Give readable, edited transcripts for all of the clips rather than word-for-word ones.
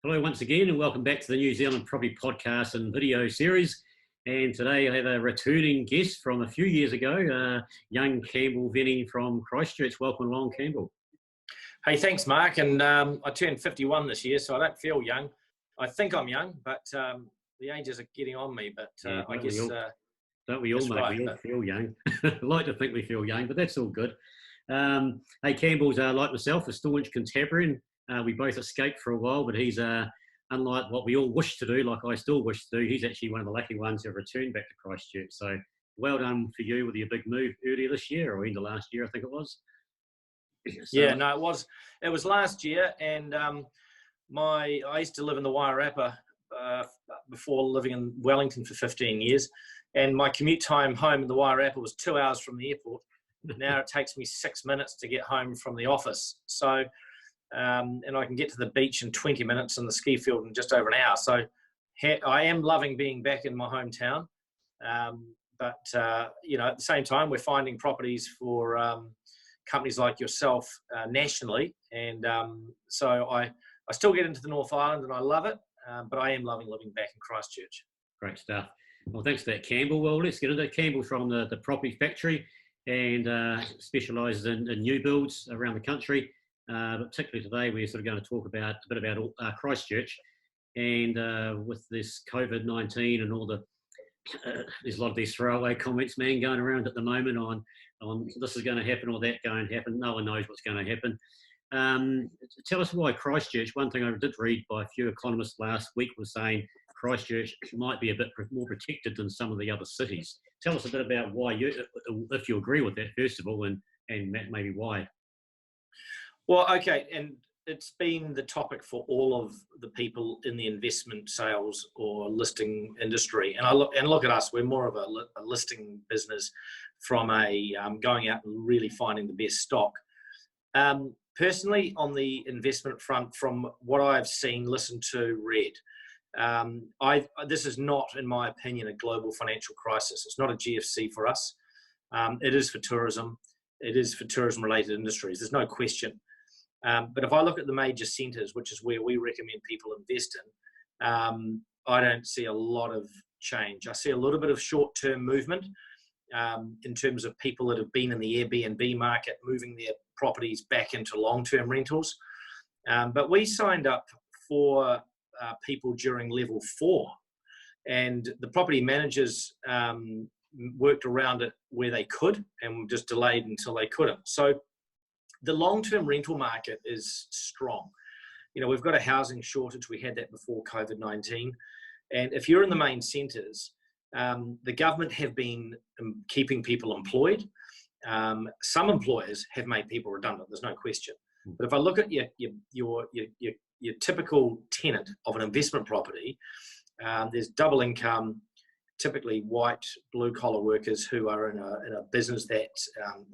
Hello once again, and welcome back to the New Zealand Property Podcast and video series. And today I have a returning guest from a few years ago, young Campbell Venning from Christchurch. Welcome along, Campbell. Hey, thanks, Mark. And I turned 51 this year, so I don't feel young. I think I'm young, but the ages are getting on me. But Yeah, I guess don't we all, mate? right, We all feel young. I like to think we feel young, but that's all good. Hey, Campbell's like myself, a staunch contemporary. We both escaped for a while, but he's, unlike what we all wish to do, like I still wish to do, he's actually one of the lucky ones who have returned back to Christchurch. So well done for you with your big move earlier this year, or into last year, I think it was. So, yeah, no, it was last year, and I used to live in the Wairarapa before living in Wellington for 15 years, and my commute time home in the Wairarapa was 2 hours from the airport. Now it takes me 6 minutes to get home from the office. So and I can get to the beach in 20 minutes and the ski field in just over an hour. So I am loving being back in my hometown. But at the same time, we're finding properties for companies like yourself nationally. And so I still get into the North Island and I love it, but I am loving living back in Christchurch. Great stuff. Well, thanks for that, Campbell. Well, let's get into it. Campbell's from the Property Factory and specialises in new builds around the country. But particularly today, we're sort of going to talk about a bit about Christchurch, and with this COVID-19 and all there's a lot of these throwaway comments, man, going around at the moment on this is going to happen or that going to happen. No one knows what's going to happen. Tell us why Christchurch. One thing I did read by a few economists last week was saying Christchurch might be a bit more protected than some of the other cities. Tell us a bit about why if you agree with that, first of all, and maybe why. Well, okay, and it's been the topic for all of the people in the investment sales or listing industry. And look at us; we're more of a listing business from a going out and really finding the best stock. Personally, on the investment front, from what I've seen, listened to, read, this is not, in my opinion, a global financial crisis. It's not a GFC for us. It is for tourism. It is for tourism-related industries. There's no question. But if I look at the major centres, which is where we recommend people invest in, I don't see a lot of change. I see a little bit of short-term movement in terms of people that have been in the Airbnb market moving their properties back into long-term rentals. But we signed up for people during level 4, and the property managers worked around it where they could and just delayed until they couldn't. So the long-term rental market is strong. We've got a housing shortage. We had that before COVID-19. And if you're in the main centres, the government have been keeping people employed. Some employers have made people redundant. There's no question. But if I look at your typical tenant of an investment property, there's double income, typically white, blue-collar workers who are in a business that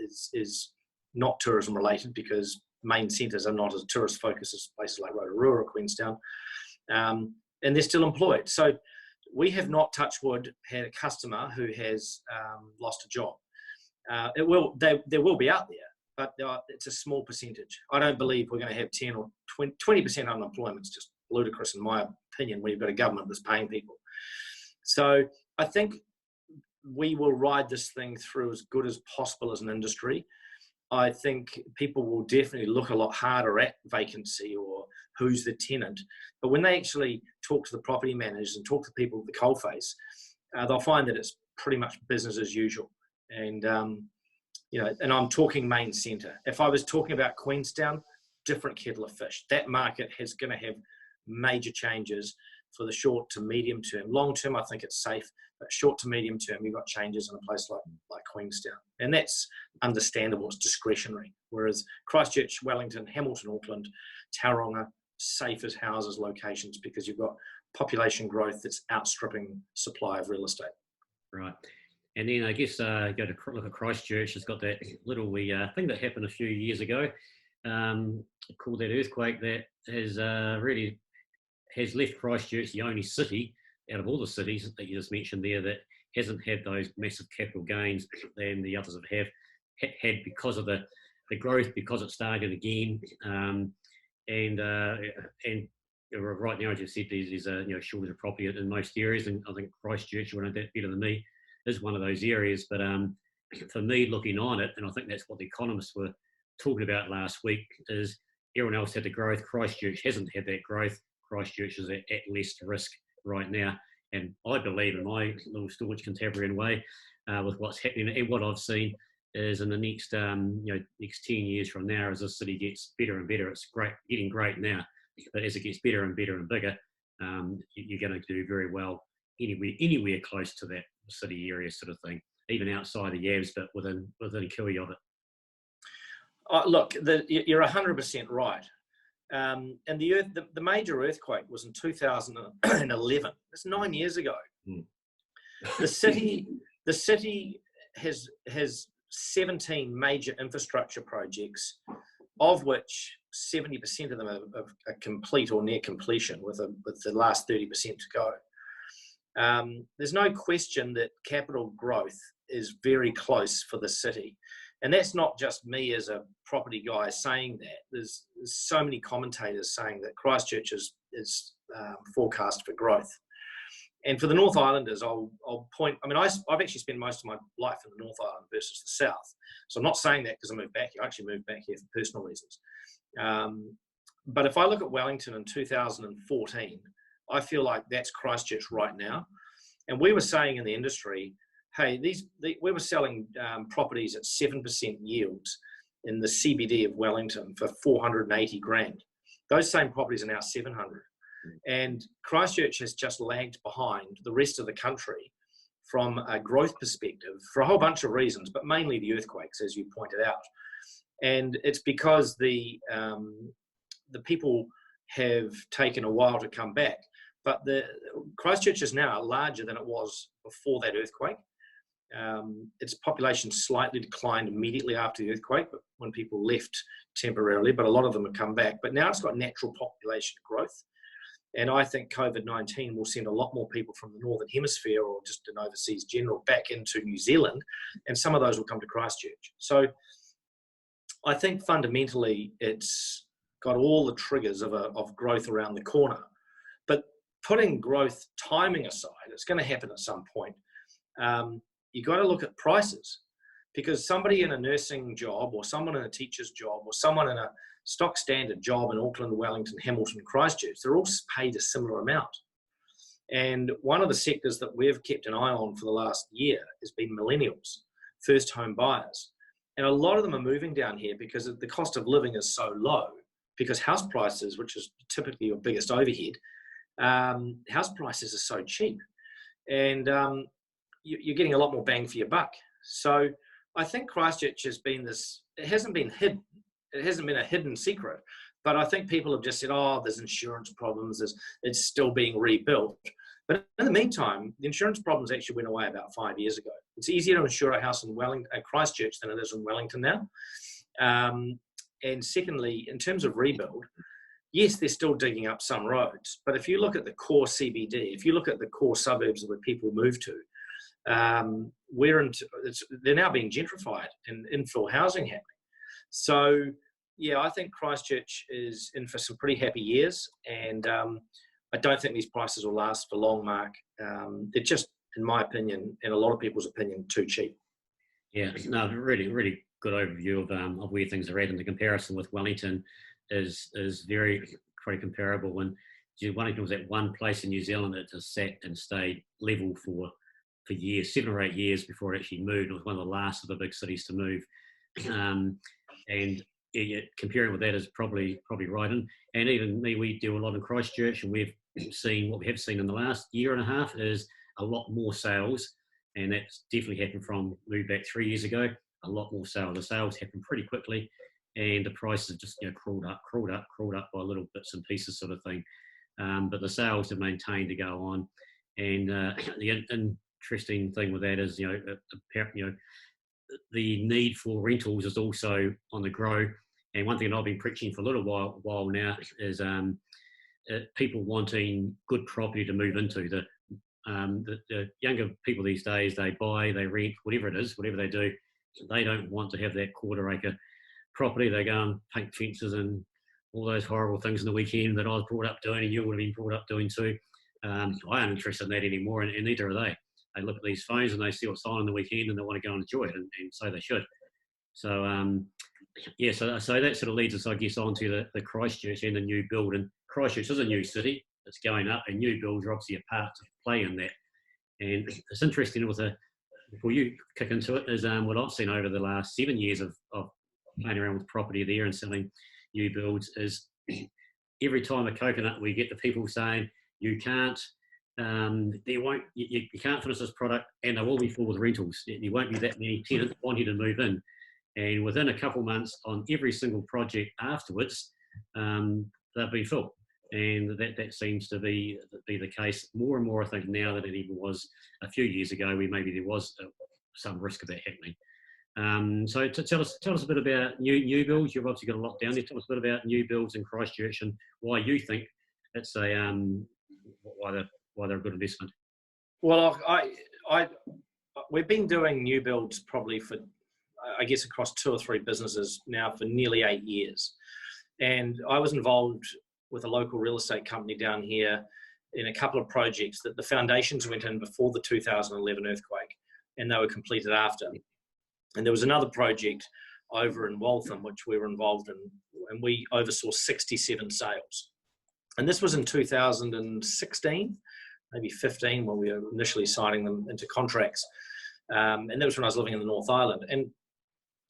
is not tourism related, because main centres are not as tourist focused as places like Rotorua or Queenstown, and they're still employed. So we have not, touch wood, had a customer who has lost a job. There will be out there, but it's a small percentage. I don't believe we're going to have 10 or 20% unemployment. It's just ludicrous in my opinion when you've got a government that's paying people. So I think we will ride this thing through as good as possible as an industry. I think people will definitely look a lot harder at vacancy or who's the tenant. But when they actually talk to the property managers and talk to people with the coalface, they'll find that it's pretty much business as usual. And, and I'm talking main centre. If I was talking about Queenstown, different kettle of fish. That market is going to have major changes for the short to medium term. Long term, I think it's safe, but short to medium term, you've got changes in a place like Queenstown. And that's understandable, it's discretionary. Whereas Christchurch, Wellington, Hamilton, Auckland, Tauranga, safe as houses locations, because you've got population growth that's outstripping supply of real estate. Right. And then I guess go to look at Christchurch. It's got that little thing that happened a few years ago, called that earthquake, that has really has left Christchurch the only city out of all the cities that you just mentioned there that hasn't had those massive capital gains than the others have had because of the growth, because it started again, and right now, as you said, there's a shortage of property in most areas, and I think Christchurch, you know that better than me, is one of those areas. But for me, looking on it, and I think that's what the economists were talking about last week, is everyone else had the growth. Christchurch hasn't had that growth. Christchurch is at less risk right now, and I believe, in my little staunch Cantabrian way, with what's happening and what I've seen, is in the next next 10 years from now, as the city gets better and better. It's getting great now, but as it gets better and better and bigger, you're going to do very well anywhere close to that city area sort of thing, even outside the Yavs, but within a kiwi of it. Look, you're 100% right. And the major earthquake was in 2011. That's 9 years ago. Mm. The city has 17 major infrastructure projects, of which 70% of them are complete or near completion, with the last 30% to go. There's no question that capital growth is very close for the city. And that's not just me as a property guy saying that. There's so many commentators saying that Christchurch is forecast for growth. And for the North Islanders, I'll point. I mean, I've actually spent most of my life in the North Island versus the South. So I'm not saying that because I moved back here. I actually moved back here for personal reasons. But if I look at Wellington in 2014, I feel like that's Christchurch right now. And we were saying in the industry, hey, we were selling properties at 7% yields in the CBD of Wellington for 480 grand. Those same properties are now 700. And Christchurch has just lagged behind the rest of the country from a growth perspective for a whole bunch of reasons, but mainly the earthquakes, as you pointed out. And it's because the people have taken a while to come back. But the Christchurch is now larger than it was before that earthquake. Its population slightly declined immediately after the earthquake, but when people left temporarily, but a lot of them have come back. But now it's got natural population growth. And I think COVID-19 will send a lot more people from the Northern Hemisphere or just an overseas general back into New Zealand, and some of those will come to Christchurch. So I think fundamentally it's got all the triggers of growth around the corner. But putting growth timing aside, it's going to happen at some point. You've got to look at prices, because somebody in a nursing job or someone in a teacher's job or someone in a stock standard job in Auckland, Wellington, Hamilton, Christchurch, they're all paid a similar amount. And one of the sectors that we've kept an eye on for the last year has been millennials, first home buyers. And a lot of them are moving down here because the cost of living is so low, because house prices, which is typically your biggest overhead, house prices are so cheap. And you're getting a lot more bang for your buck. So I think Christchurch has been it hasn't been hidden. It hasn't been a hidden secret, but I think people have just said, oh, there's insurance problems, it's still being rebuilt. But in the meantime, the insurance problems actually went away about 5 years ago. It's easier to insure a house in Christchurch than it is in Wellington now. And secondly, in terms of rebuild, yes, they're still digging up some roads, but if you look at the core CBD, if you look at the core suburbs where people move to, they're now being gentrified and infill housing happening. So, yeah, I think Christchurch is in for some pretty happy years, and I don't think these prices will last for long, Mark. They're just, in my opinion, and a lot of people's opinion, too cheap. Yeah, no, really, really good overview of where things are at, and the comparison with Wellington is very pretty comparable. When Wellington was at one place in New Zealand, it just sat and stayed level for years, 7 or 8 years before it actually moved. It was one of the last of the big cities to move. And yeah, comparing with that is probably right. And even me, we do a lot in Christchurch, and we've seen what we have seen in the last year and a half is a lot more sales, and that's definitely happened from move back 3 years ago. A lot more sales. The sales happen pretty quickly, and the prices have just crawled up by little bits and pieces, sort of thing. But the sales have maintained to go on, and the interesting thing with that is the need for rentals is also on the grow. And one thing that I've been preaching for a little while now is people wanting good property to move into. The younger people these days, they buy, they rent, whatever it is, whatever they do, they don't want to have that quarter acre property. They go and paint fences and all those horrible things in the weekend that I was brought up doing and you would have been brought up doing too. I aren't interested in that anymore, and neither are they. They look at these phones and they see what's on in the weekend and they want to go and enjoy it, and so they should. So, yeah, so that sort of leads us, I guess, on to the Christchurch and the new build. And Christchurch is a new city that's going up, and new builds are obviously a part to play in that. And it's interesting before you kick into it, is what I've seen over the last 7 years of playing around with property there and selling new builds is every time a coconut, we get the people saying, you can't, you can't finish this product, and they will be full with rentals. There won't be that many tenants wanting to move in. And within a couple of months on every single project afterwards, they'll be full. And that seems to be the case more and more, I think, now than it even was a few years ago, where maybe there was some risk of that happening. So tell us a bit about new builds. You've obviously got a lot down there. Tell us a bit about new builds in Christchurch and why you think it's why they're a good investment. Well, we've been doing new builds probably for, I guess, across 2 or 3 businesses now for nearly 8 years. And I was involved with a local real estate company down here in a couple of projects that the foundations went in before the 2011 earthquake and they were completed after. And there was another project over in Waltham, which we were involved in, and we oversaw 67 sales. And this was in 2016, maybe 15, when we were initially signing them into contracts. And that was when I was living in the North Island. And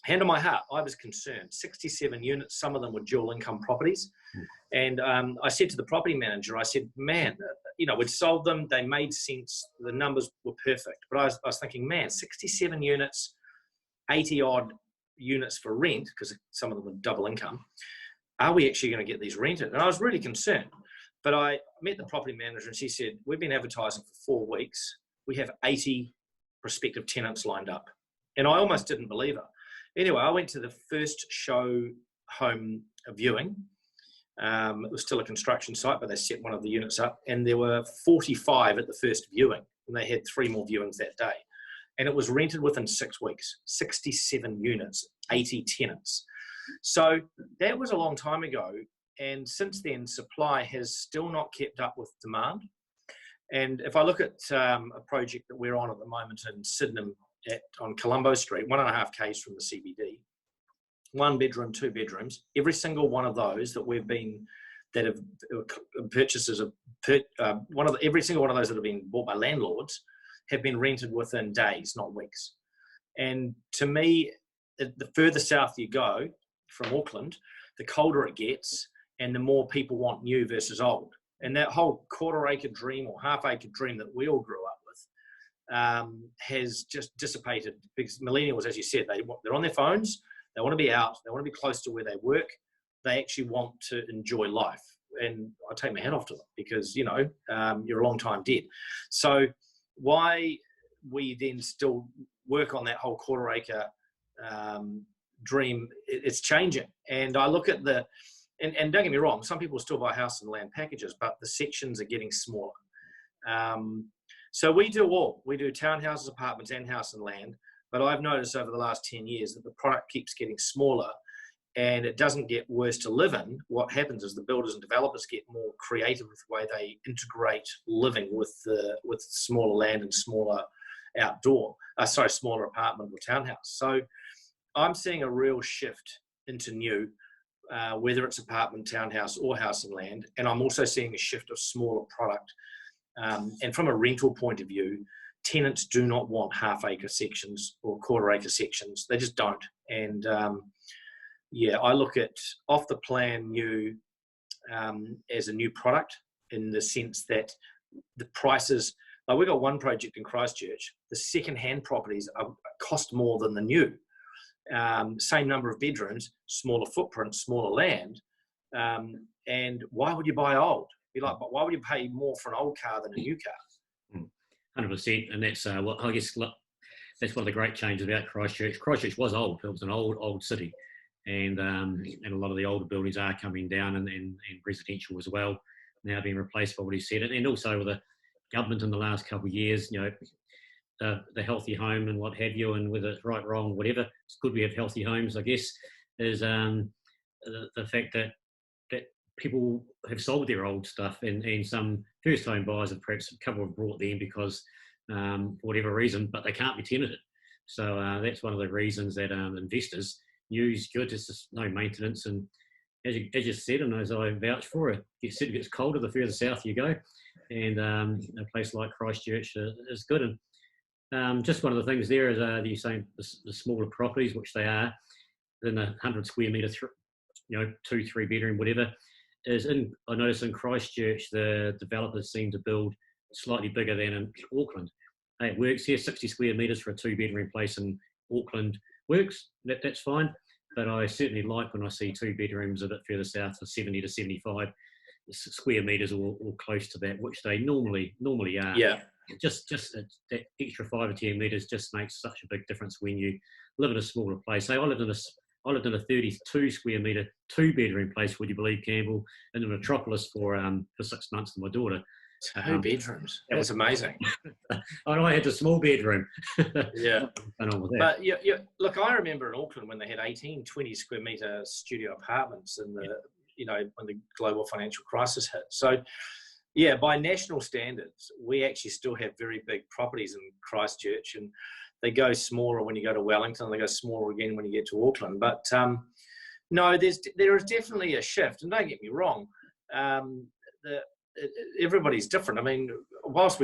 hand on my heart, I was concerned. 67 units, some of them were dual income properties. And I said to the property manager, I said, man, we'd sold them. They made sense. The numbers were perfect. But I was thinking, man, 67 units, 80 odd units for rent, because some of them were double income. Are we actually going to get these rented? And I was really concerned. But I met the property manager and she said, we've been advertising for 4 weeks. We have 80 prospective tenants lined up. And I almost didn't believe her. Anyway, I went to the first show home viewing. It was still a construction site, but they set one of the units up, and there were 45 at the first viewing, and they had 3 more viewings that day. And it was rented within 6 weeks, 67 units, 80 tenants. So that was a long time ago. And since then, supply has still not kept up with demand. And if I look at a project that we're on at the moment in Sydenham on Colombo Street, 1.5 k's from the CBD, 1 bedroom, 2 bedrooms, every single one of those that have purchases of every single one of those that have been bought by landlords have been rented within days, not weeks. And to me, the further south you go from Auckland, the colder it gets and the more people want new versus old. And that whole 1/4 acre dream or 1/2 acre dream that we all grew up with has just dissipated, because millennials, as you said, they're on their phones, they want to be out, they want to be close to where they work, they actually want to enjoy life. And I take my hat off to them, because, you're a long time dead. So why we then still work on that whole 1/4 acre dream, it's changing. And I look at and don't get me wrong, some people still buy house and land packages, but the sections are getting smaller. So we do townhouses, apartments, and house and land. But I've noticed over the last 10 years that the product keeps getting smaller, and it doesn't get worse to live in. What happens is the builders and developers get more creative with the way they integrate living with smaller land and smaller smaller apartment or townhouse. So I'm seeing a real shift into new, whether it's apartment, townhouse, or house and land. And I'm also seeing a shift of smaller product. And from a rental point of view, tenants do not want 1/2 acre sections or 1/4 acre sections. They just don't. And I look at off the plan new as a new product, in the sense that the prices, like we've got one project in Christchurch, the second-hand properties cost more than the new. Same number of bedrooms, smaller footprint, smaller land. And why would you buy old? Be like, but why would you pay more for an old car than a new car? 100%, and that's I guess that's one of the great changes about Christchurch. Christchurch was old; it was an old city, and a lot of the older buildings are coming down, and residential as well, now being replaced by what he said, and also with the government in the last couple of years, the healthy home and what have you, and whether it's right, wrong, whatever, it's good we have healthy homes, I guess, is the fact that people have sold their old stuff, and some first-time buyers have perhaps a couple have brought them because for whatever reason, but they can't be tenanted. So that's one of the reasons that investors use good. It's just no maintenance, and as you said, and as I vouch for it, it gets colder the further south you go, and a place like Christchurch is good. And just one of the things there is you're saying the smaller properties, which they are, in a 100 square metre, 2-3 bedroom, whatever. I noticed in Christchurch, the developers seem to build slightly bigger than in Auckland. Hey, it works here, 60 square metres for a 2-bedroom place in Auckland works, that's fine. But I certainly like when I see 2 bedrooms a bit further south for 70 to 75 square metres or close to that, which they normally are. Yeah. Just that extra 5 or 10 metres just makes such a big difference when you live in a smaller place. Say I lived in a 32 square metre 2-bedroom place, would you believe, Campbell, in the metropolis for 6 months with my daughter. 2 bedrooms. That's amazing. I had a small bedroom. Yeah. But look, I remember in Auckland when they had 18, 20 square metre studio apartments in the, when the global financial crisis hit. So, yeah, by national standards, we actually still have very big properties in Christchurch, and they go smaller when you go to Wellington. They go smaller again when you get to Auckland. But no, there is definitely a shift. And don't get me wrong, everybody's different. I mean, whilst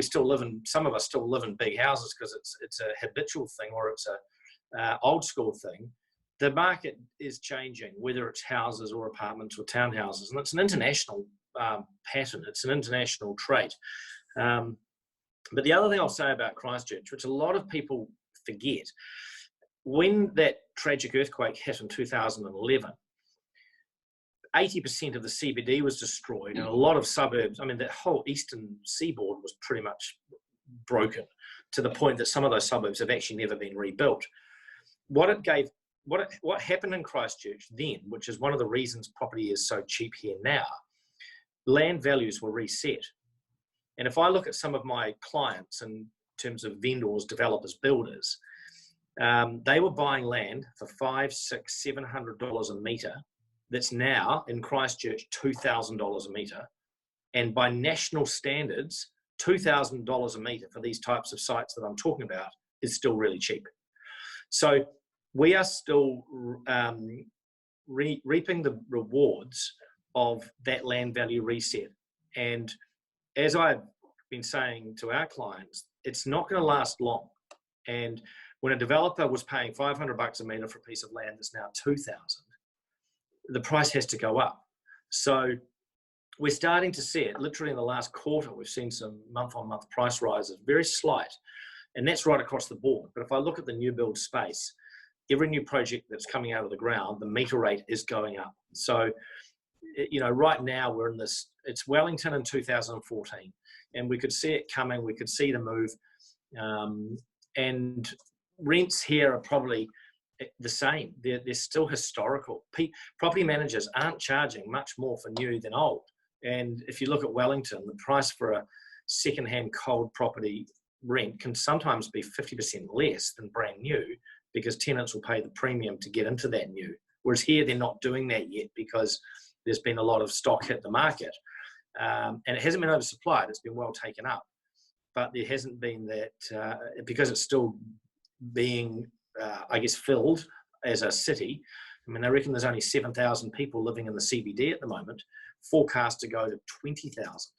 some of us still live in big houses because it's a habitual thing or it's a old school thing, the market is changing, whether it's houses or apartments or townhouses. And it's an international pattern. It's an international trait. But the other thing I'll say about Christchurch, which a lot of people forget, when that tragic earthquake hit in 2011, 80% of the CBD was destroyed, and a lot of suburbs, I mean, that whole eastern seaboard was pretty much broken to the point that some of those suburbs have actually never been rebuilt. What happened in Christchurch then, which is one of the reasons property is so cheap here now, land values were reset. And if I look at some of my clients in terms of vendors, developers, builders, they were buying land for $500, $600, $700 a metre. That's now in Christchurch $2,000 a metre, and by national standards, $2,000 a metre for these types of sites that I'm talking about is still really cheap. So we are still reaping the rewards of that land value reset. And as I've been saying to our clients, it's not going to last long. And when a developer was paying $500 a metre for a piece of land that's now $2,000, the price has to go up. So we're starting to see it. Literally in the last quarter, we've seen some month-on-month price rises, very slight, and that's right across the board. But if I look at the new build space, every new project that's coming out of the ground, the meter rate is going up. So, right now we're in this, it's Wellington in 2014, and we could see it coming, we could see the move, and rents here are probably the same. They're still historical. Property managers aren't charging much more for new than old. And if you look at Wellington, the price for a second-hand cold property rent can sometimes be 50% less than brand new, because tenants will pay the premium to get into that new. Whereas here, they're not doing that yet because there's been a lot of stock hit the market. And it hasn't been oversupplied. It's been well taken up. But there hasn't been that, because it's still being filled as a city. I mean, they reckon there's only 7,000 people living in the CBD at the moment, forecast to go to 20,000.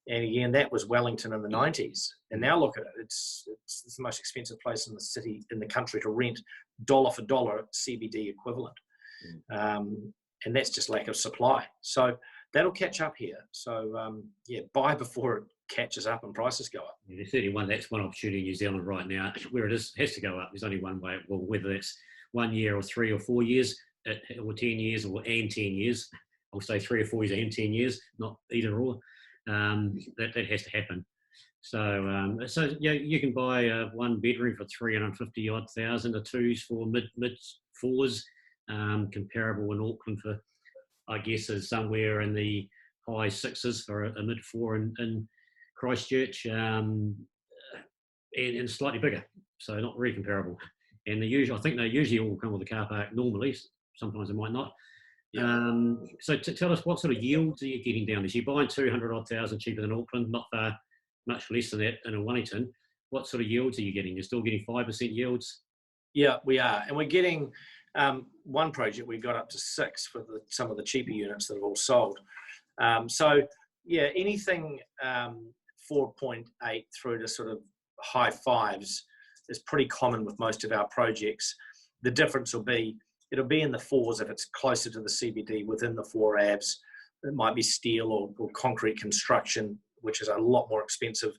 And again, that was Wellington in the 90s. And now look at it, it's the most expensive place in the city, in the country, to rent dollar for dollar CBD equivalent. And that's just lack of supply. So that'll catch up here. So buy before it catches up and prices go up. Yeah, there's certainly that's one opportunity in New Zealand right now where it has to go up. There's only one way. Well, whether it's 1 year or 3 or 4 years, or 10 years, and 10 years. I'll say 3 or 4 years and 10 years, not either or. That has to happen. So you can buy a 1 bedroom for 350 odd thousand, or twos for mid fours, comparable in Auckland for, I guess, is somewhere in the high sixes for a mid four in Christchurch, and slightly bigger, so not really comparable. And I think they usually all come with a car park normally. Sometimes they might not. So tell us, what sort of yields are you getting down there? So you're buying 200,000 cheaper than Auckland, not far, much less than that in Wellington. What sort of yields are you getting? You're still getting 5% yields? Yeah, we are. And we're getting, one project, we got up to 6 for some of the cheaper units that have all sold. So, yeah, anything 4.8 through to sort of high 5s is pretty common with most of our projects. The difference will be, it'll be in the 4s if it's closer to the CBD within the 4 ABs. It might be steel or concrete construction, which is a lot more expensive,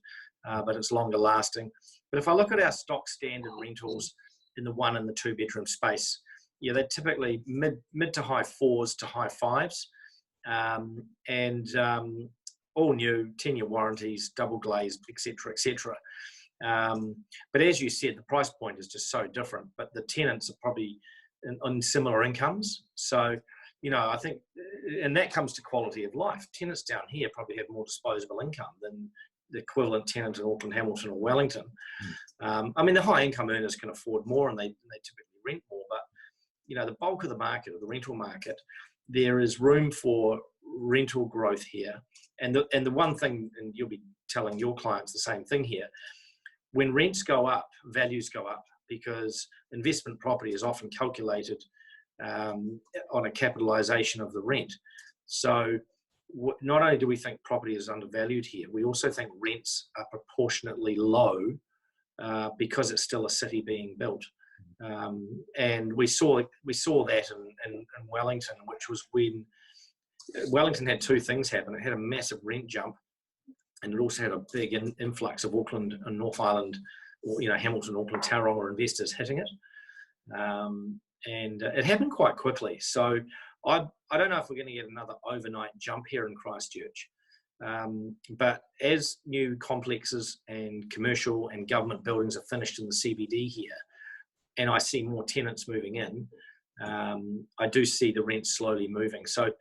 but it's longer lasting. But if I look at our stock standard rentals in the 1 and the 2 bedroom space, yeah, they're typically mid to high 4s to high 5s, and all new, 10-year warranties, double glazed, etc., etc. But as you said, the price point is just so different. But the tenants are probably on similar incomes. So, you know, I think, and that comes to quality of life. Tenants down here probably have more disposable income than the equivalent tenant in Auckland, Hamilton, or Wellington. I mean, the high income earners can afford more, and they typically rent more. But you know, the bulk of the market, or the rental market, there is room for rental growth here. And the one thing, and you'll be telling your clients the same thing here, when rents go up, values go up, because investment property is often calculated on a capitalisation of the rent. So not only do we think property is undervalued here, we also think rents are proportionately low because it's still a city being built. And we saw that in Wellington, which was when Wellington had 2 things happen. It had a massive rent jump, and it also had a big influx of Auckland and North Island, or, you know, Hamilton, Auckland, Tauranga investors hitting it. And it happened quite quickly. So I don't know if we're going to get another overnight jump here in Christchurch. But as new complexes and commercial and government buildings are finished in the CBD here, and I see more tenants moving in, I do see the rents slowly moving. So,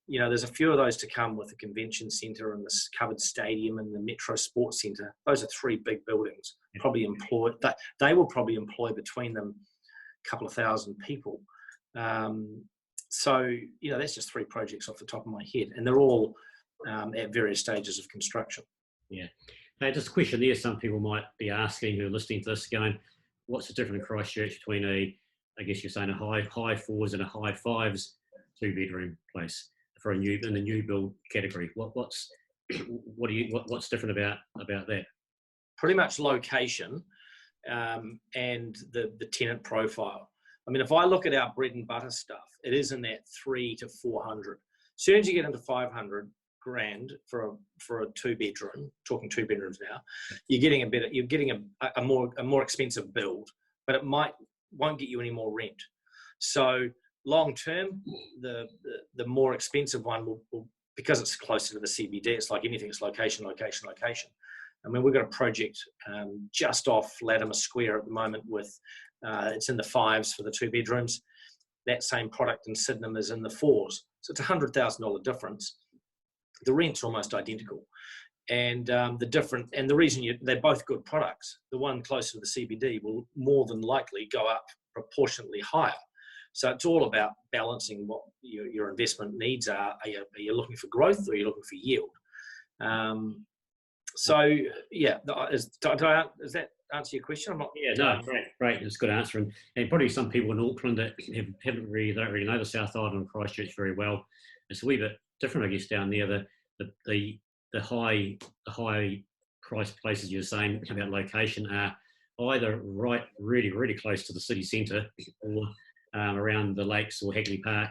you know, there's a few of those to come with the convention centre and the covered stadium and the Metro Sports Centre. Those are 3 big buildings. Probably employed, they will probably employ between them a couple of thousand people. So, you know, that's just 3 projects off the top of my head, and they're all at various stages of construction. Yeah. Now, just a question there, some people might be asking who are listening to this, going, what's the difference in Christchurch between I guess you're saying a high 4s and a high 5s 2-bedroom place for in the new build category? What's different about that? Pretty much location and the tenant profile. I mean, if I look at our bread and butter stuff, it is in that 300 to 400. As soon as you get into 500 grand for a 2-bedroom, talking 2 bedrooms now, you're getting a more expensive build, but it won't get you any more rent. So long term, the more expensive one will, because it's closer to the CBD, it's like anything, it's location. I mean, we've got a project just off Latimer Square at the moment with, it's in the 5s for the 2 bedrooms. That same product in Sydenham is in the 4s. So it's $100,000 difference. The rent's almost identical. And the reason they're both good products, the one closer to the CBD will more than likely go up proportionately higher. So it's all about balancing what your investment needs are. Are you looking for growth, or are you looking for yield? So yeah, does that answer your question? Great. It's a good answer, and probably some people in Auckland that don't really know the South Island and Christchurch very well. It's a wee bit different, I guess, down there. The high price places you're saying about location are either really close to the city centre, or around the lakes or Hagley Park.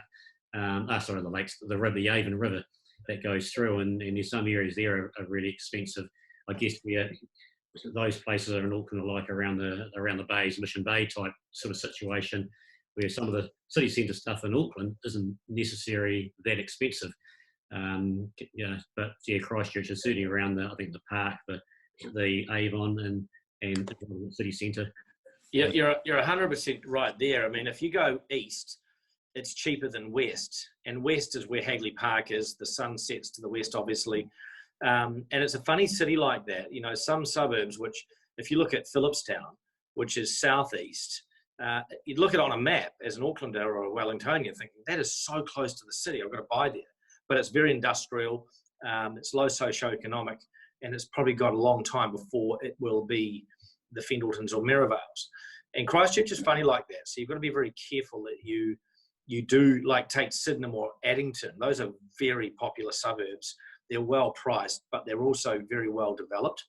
The lakes, the Avon River that goes through, and there's some areas there are really expensive. I guess those places are in Auckland, like around the bays, Mission Bay type sort of situation, where some of the city centre stuff in Auckland isn't necessarily that expensive. But Christchurch is certainly around the park, the Avon and the city centre. Yeah, you're 100% right there. I mean, if you go east, it's cheaper than west, and west is where Hagley Park is. The sun sets to the west, obviously, and it's a funny city like that. You know, some suburbs, which if you look at Phillipstown, which is southeast, you'd look at it on a map as an Aucklander or a Wellingtonian thinking, that is so close to the city, I've got to buy there. But it's very industrial, it's low socio-economic, and it's probably got a long time before it will be the Fendaltons or Merivales. And Christchurch is funny like that. So you've got to be very careful that you do, like, take Sydenham or Addington. Those are very popular suburbs. They're well priced, but they're also very well developed.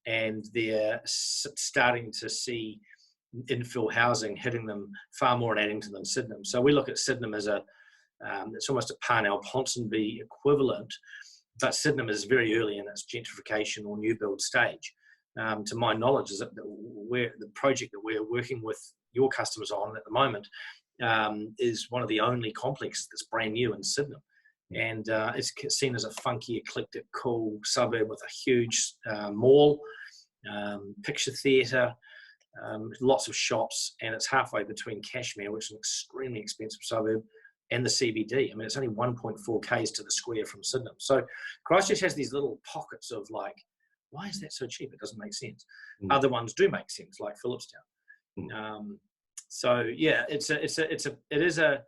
And they're starting to see infill housing hitting them far more in Addington than Sydenham. So we look at Sydenham as it's almost a Parnell Ponsonby equivalent, but Sydenham is very early in its gentrification or new build stage. To my knowledge, is that the project that we're working with your customers on at the moment is one of the only complexes that's brand new in Sydenham. And it's seen as a funky, eclectic, cool suburb with a huge mall, picture theatre, lots of shops, and it's halfway between Cashmere, which is an extremely expensive suburb, and the CBD. I mean, it's only 1.4 k's to the square from Sydenham. So Christchurch has these little pockets of, like, why is that so cheap? It doesn't make sense. Other ones do make sense, like Phillipstown. So yeah, it is a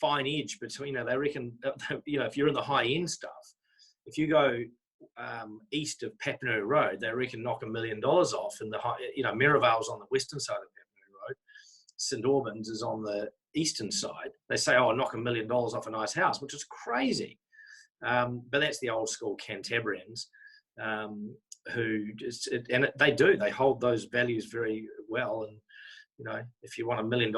fine edge between, they reckon, if you're in the high end stuff, if you go east of Papineau Road, they reckon knock $1 million off in the high, Merivale's on the western side of Papineau Road, St Albans is on the eastern side. They say, oh, knock $1 million off a nice house, which is crazy. But that's the old school Cantabrians, they hold those values very well. And if you want $1 million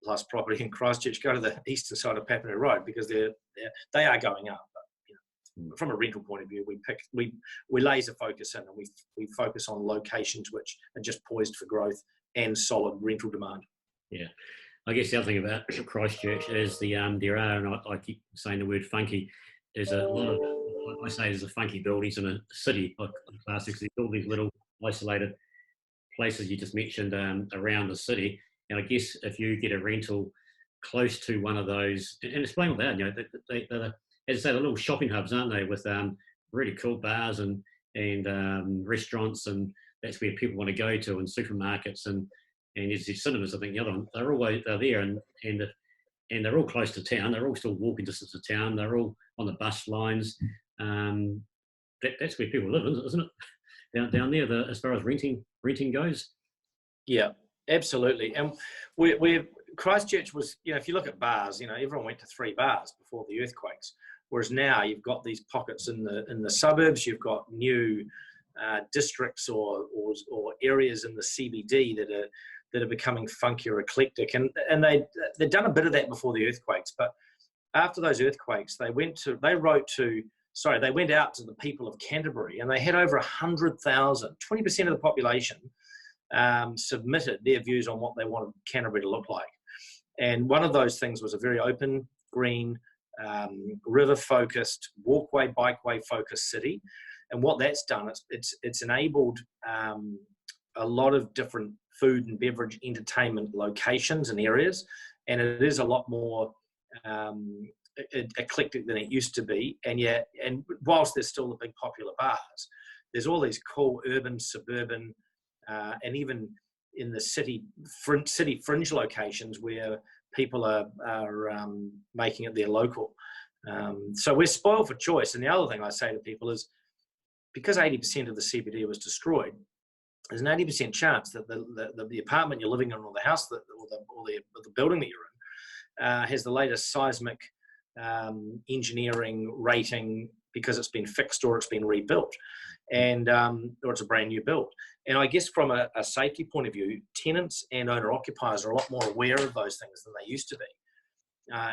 plus property in Christchurch, go to the eastern side of Papineau Road, because they are going up. But from a rental point of view, we laser focus in, and we focus on locations which are just poised for growth and solid rental demand. Yeah, I guess the other thing about Christchurch is there are, and I keep saying the word funky, there's a lot of, I say there's a funky buildings in a city like classics. There's all these little isolated places you just mentioned around the city. And I guess if you get a rental close to one of those, and explain all that, they're, as I say, the little shopping hubs, aren't they, with really cool bars and restaurants, and that's where people want to go to, and supermarkets and there's the cinemas. I think the other one, they're there, and they're all close to town. They're all still walking distance to town. They're all on the bus lines. That's where people live, isn't it? Down there, as far as renting goes. Yeah, absolutely. And Christchurch was, if you look at bars, everyone went to 3 bars before the earthquakes. Whereas now you've got these pockets in the suburbs. You've got new districts or areas in the CBD that are becoming funkier, eclectic, and they'd done a bit of that before the earthquakes. But after those earthquakes, they went out to the people of Canterbury, and they had over 100,000, 20% of the population submitted their views on what they wanted Canterbury to look like. And one of those things was a very open, green, river-focused, walkway, bikeway-focused city. And what that's done, it's enabled a lot of different food and beverage entertainment locations and areas, and it is a lot more eclectic than it used to be. And whilst there's still the big popular bars, there's all these cool urban, suburban, and even in the city fringe locations where people are making it their local. So we're spoiled for choice. And the other thing I say to people is, because 80% of the CBD was destroyed, there's an 80% chance that the apartment you're living in, or the house or the building that you're in, has the latest seismic engineering rating, because it's been fixed or it's been rebuilt, and or it's a brand new build. And I guess from a safety point of view, tenants and owner-occupiers are a lot more aware of those things than they used to be.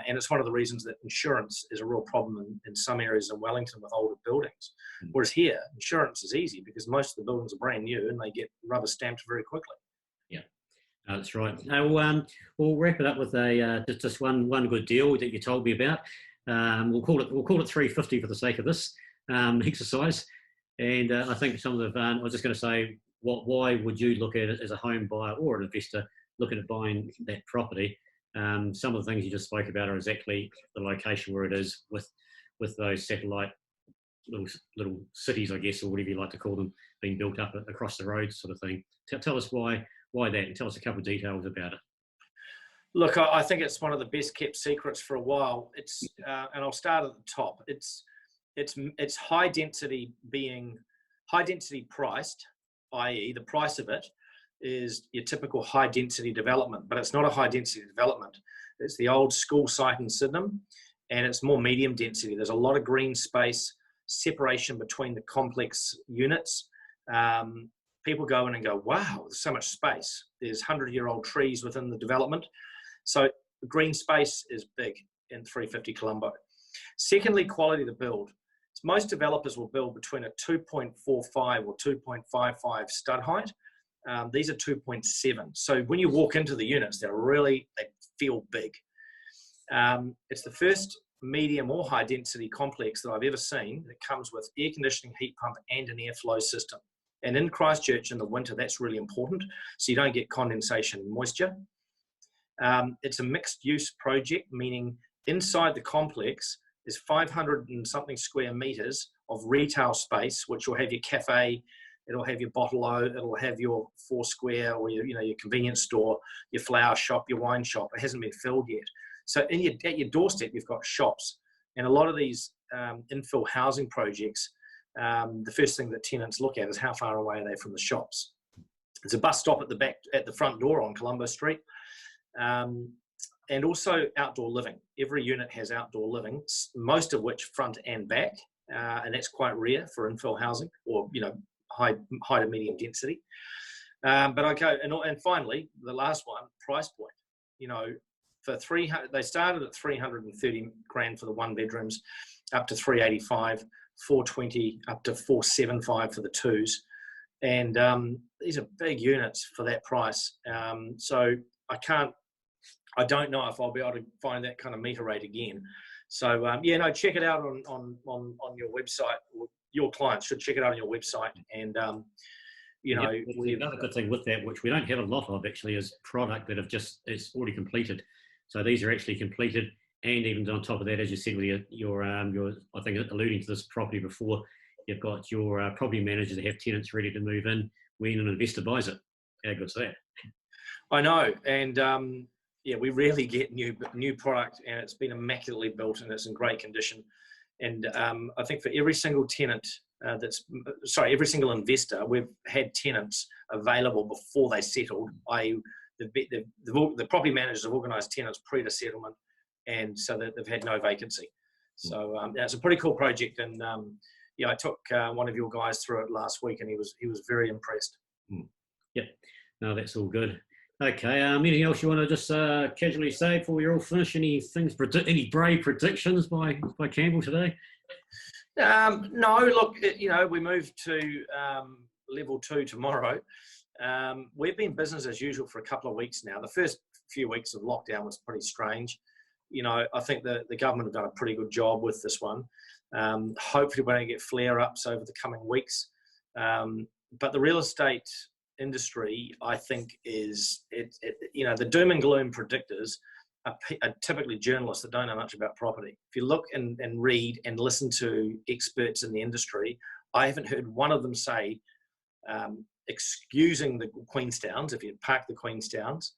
And it's one of the reasons that insurance is a real problem in some areas in Wellington with older buildings. Whereas here, insurance is easy because most of the buildings are brand new and they get rubber stamped very quickly. Yeah, that's right. We'll wrap it up with just one good deal that you told me about. We'll call it 350 for the sake of this exercise. And I think some of I was just going to say, why would you look at it as a home buyer or an investor looking at buying that property? Some of the things you just spoke about are exactly the location where it is, with those satellite little cities, I guess, or whatever you like to call them, being built up across the road, sort of thing. Tell us why that, and tell us a couple of details about it. Look, I think it's one of the best kept secrets for a while. It's and I'll start at the top. It's high density priced, i.e. the price of it is your typical high density development, but it's not a high density development. It's the old school site in Sydenham, and it's more medium density. There's a lot of green space, separation between the complex units. People go in and go, wow, there's so much space. There's 100-year-old trees within the development. So green space is big in 350 Colombo. Secondly, quality of the build. Most developers will build between a 2.45 or 2.55 stud height. These are 2.7. So when you walk into the units, they feel big. It's the first medium or high density complex that I've ever seen that comes with air conditioning, heat pump, and an airflow system. And in Christchurch in the winter, that's really important, so you don't get condensation and moisture. It's a mixed use project, meaning inside the complex is 500 and something square meters of retail space, which will have your cafe, it'll have your bottle-o, it'll have your Foursquare or your convenience store, your flower shop, your wine shop. It hasn't been filled yet. So at your doorstep, you've got shops. And a lot of these infill housing projects, the first thing that tenants look at is how far away are they from the shops. There's a bus stop at the front door on Colombo Street. And also outdoor living. Every unit has outdoor living, most of which front and back, and that's quite rare for infill housing or high to medium density. But okay, and finally the last one, price point. For they started at 330 grand for the one bedrooms, up to 385, 420, up to 475 for the twos, and these are big units for that price. So I don't know if I'll be able to find that kind of meter rate again. So check it out on your website. Your clients should check it out on your website. And another good thing with that, which we don't have a lot of actually, is product that it's already completed. So these are actually completed, and even on top of that, as you said, with your I think alluding to this property before, you've got your property managers that have tenants ready to move in when an investor buys it. How good's that? I know, and we rarely get new product, and it's been immaculately built and it's in great condition. And I think for every single tenant, every single investor, we've had tenants available before they settled, i.e. the property managers have organised tenants pre to settlement, and so that they've had no vacancy. So it's a pretty cool project, and I took one of your guys through it last week, and he was very impressed. Yep, no, that's all good. Okay, anything else you want to just casually say before we're all finished? Any brave predictions by Campbell today? No, look, we moved to level 2 tomorrow. We've been business as usual for a couple of weeks now. The first few weeks of lockdown was pretty strange. I think the government have done a pretty good job with this one. Hopefully we don't get flare-ups over the coming weeks. But the real estate industry, I think, is the doom and gloom predictors are typically journalists that don't know much about property. If you look and read and listen to experts in the industry, I haven't heard one of them say, excusing the Queenstowns, if you park the Queenstowns,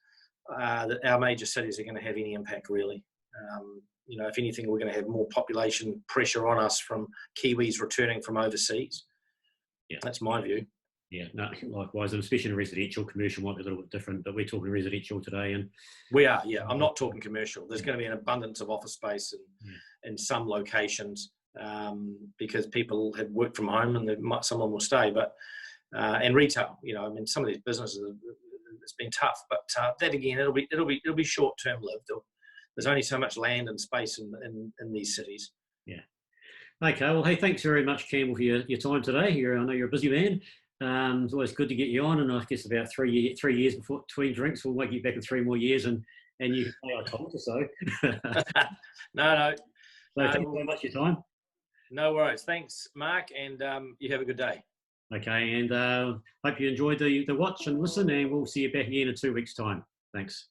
that our major cities are going to have any impact really. If anything, we're going to have more population pressure on us from Kiwis returning from overseas. Yeah, that's my view. Yeah, no, likewise, and especially in residential. Commercial might be a little bit different, but we're talking residential today. And we are, yeah. I'm not talking commercial. There's going to be an abundance of office space in some locations because people have worked from home, and someone will stay. But and retail, some of these businesses, it's been tough. But that again, it'll be short term lived. There's only so much land and space in these cities. Yeah. Okay. Well, hey, thanks very much, Campbell, for your time today. I know you're a busy man. It's always good to get you on, and I guess about 3 years between drinks, we'll make you back in 3 more years, and you can play our told you so. No. So thank you very much for your time. No worries. Thanks, Mark, and you have a good day. Okay, and hope you enjoyed the watch and listen, and we'll see you back again in 2 weeks' time. Thanks.